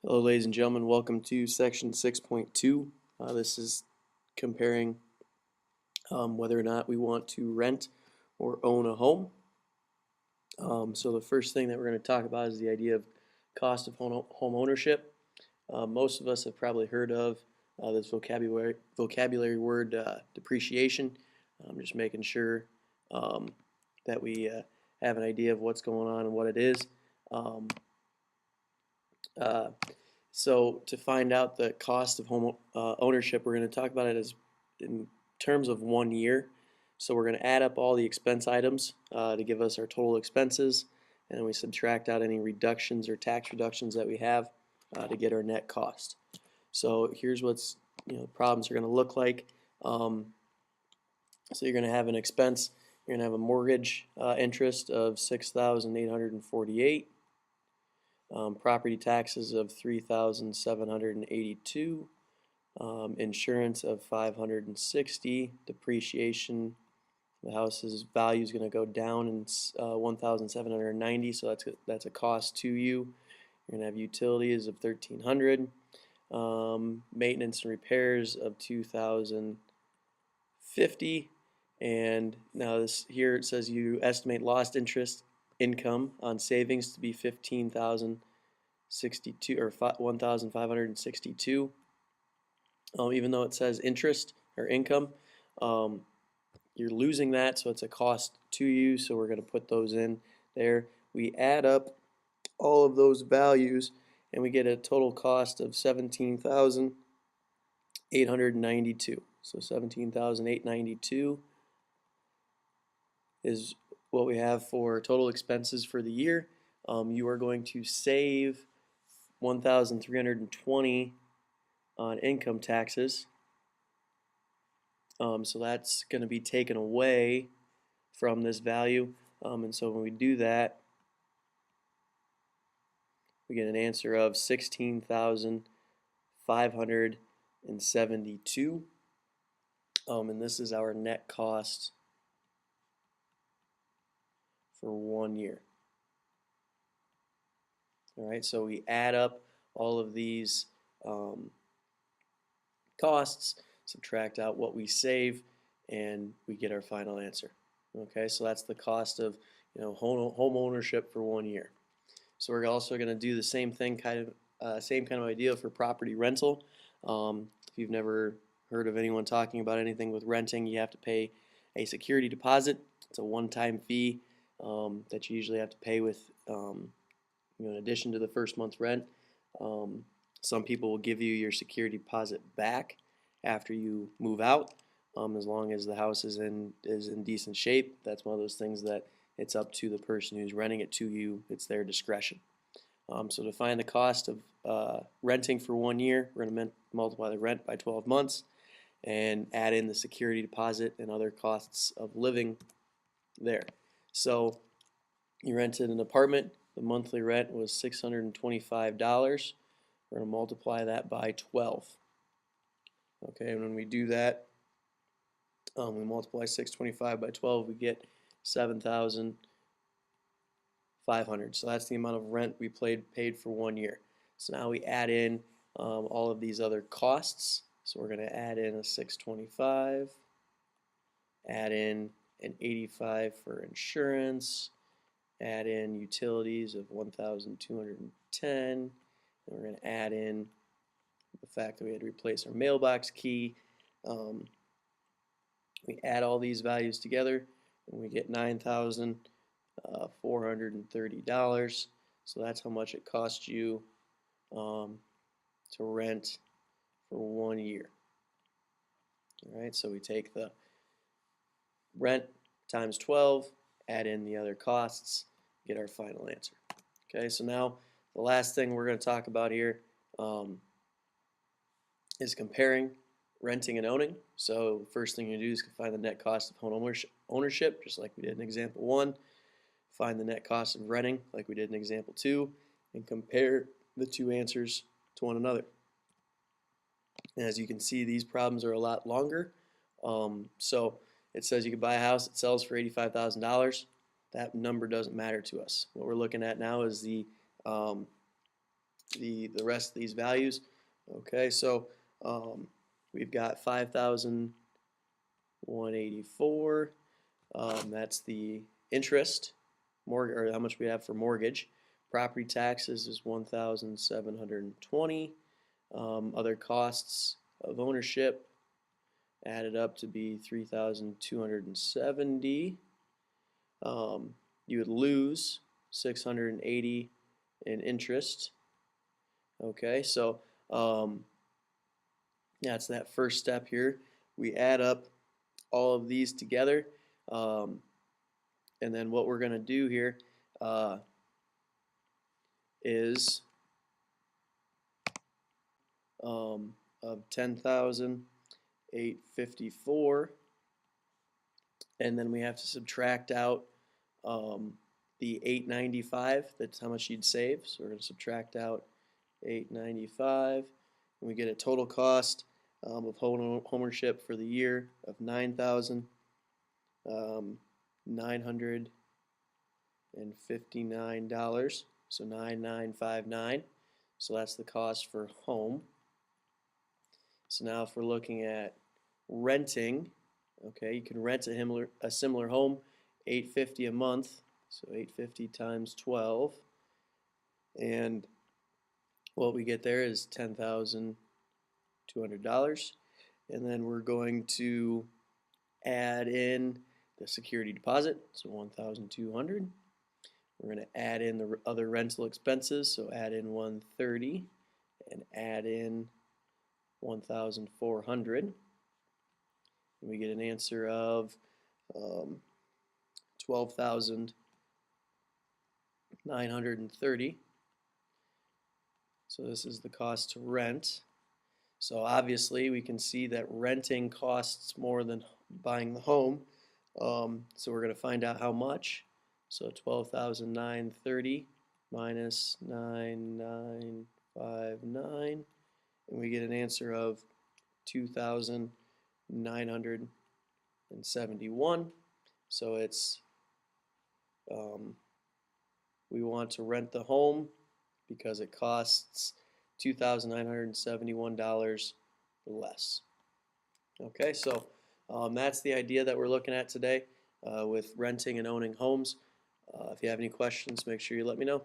Hello, ladies and gentlemen. Welcome to section 6.2. This is comparing whether or not we want to rent or own a home. So the first thing that we're going to talk about is the idea of cost of home ownership. Most of us have probably heard of this vocabulary word depreciation. I'm just making sure that we have an idea of what's going on and what it is. Um, uh, So to find out the cost of home ownership, we're going to talk about it as in terms of 1 year. So we're going to add up all the expense items to give us our total expenses, and we subtract out any reductions or tax reductions that we have to get our net cost. So here's what's problems are going to look like. So you're going to have an expense. You're going to have a mortgage interest of 6,848. Property taxes of 3,782, insurance of 560, depreciation. The house's value is going to go down in 1,790, so that's a cost to you. You're going to have utilities of 1,300, maintenance and repairs of 2,050, and now this here it says you estimate lost interest income on savings to be 15,062 or 1,562. Even though it says interest or income, um, you're losing that, so it's a cost to you. So we're going to put those in there. We add up all of those values, and we get a total cost of 17,892. So 17,892 is what we have for total expenses for the year. You are going to save 1,320 on income taxes. So that's going to be taken away from this value. And so when we do that, we get an answer of 16,572. And this is our net cost for 1 year. All right, so we add up all of these costs, subtract out what we save, and we get our final answer. Okay, so that's the cost of home ownership for 1 year. So we're also going to do the same thing, same kind of idea for property rental. If you've never heard of anyone talking about anything with renting, you have to pay a security deposit. It's a one-time fee that you usually have to pay with, in addition to the first month's rent. Some people will give you your security deposit back after you move out, as long as the house is in decent shape. That's one of those things that it's up to the person who's renting it to you. It's their discretion. So to find the cost of renting for 1 year, we're going to multiply the rent by 12 months and add in the security deposit and other costs of living there. So you rented an apartment. The monthly rent was $625. We're going to multiply that by 12. Okay, and when we do that, we multiply 625 by 12, we get 7,500. So that's the amount of rent we paid for 1 year. So now we add in all of these other costs. So we're going to add in a 625, add in an 85 for insurance, add in utilities of 1,210, and we're going to add in the fact that we had to replace our mailbox key. We add all these values together and we get $9,430. So that's how much it costs you to rent for 1 year. All right, so we take the rent times 12, add in the other costs, get our final answer. Okay, so now the last thing we're going to talk about here is comparing renting and owning. So first thing you do is find the net cost of home ownership, just like we did in example 1. Find the net cost of renting, like we did in example 2, and compare the two answers to one another. And as you can see, these problems are a lot longer. So it says you could buy a house that sells for $85,000. That number doesn't matter to us. What we're looking at now is the the rest of these values. Okay, so we've got 5,184. That's the interest, or how much we have for mortgage. Property taxes is 1,720. Other costs of ownership added up to be 3,270. You would lose 680 in interest. Okay, so that's that first step here. We add up all of these together, and then what we're going to do here is of 10,854, and then we have to subtract out the 895. That's how much you'd save. So we're going to subtract out 895, and we get a total cost of homeownership for the year of $9,959. So 9,959. So that's the cost for home. So now if we're looking at renting, okay, you can rent a similar home, $850 a month. So 850 times 12, and what we get there is $10,200. And then we're going to add in the security deposit, so 1,200. We're going to add in the other rental expenses, so add in 130 and add in 1,400. And we get an answer of 12,930. So this is the cost to rent. So obviously we can see that renting costs more than buying the home. So we're going to find out how much. So 12,930 minus 9,959, and we get an answer of 2,971. So it's we want to rent the home because it costs $2,971 less. Okay, so that's the idea that we're looking at today with renting and owning homes. If you have any questions, make sure you let me know.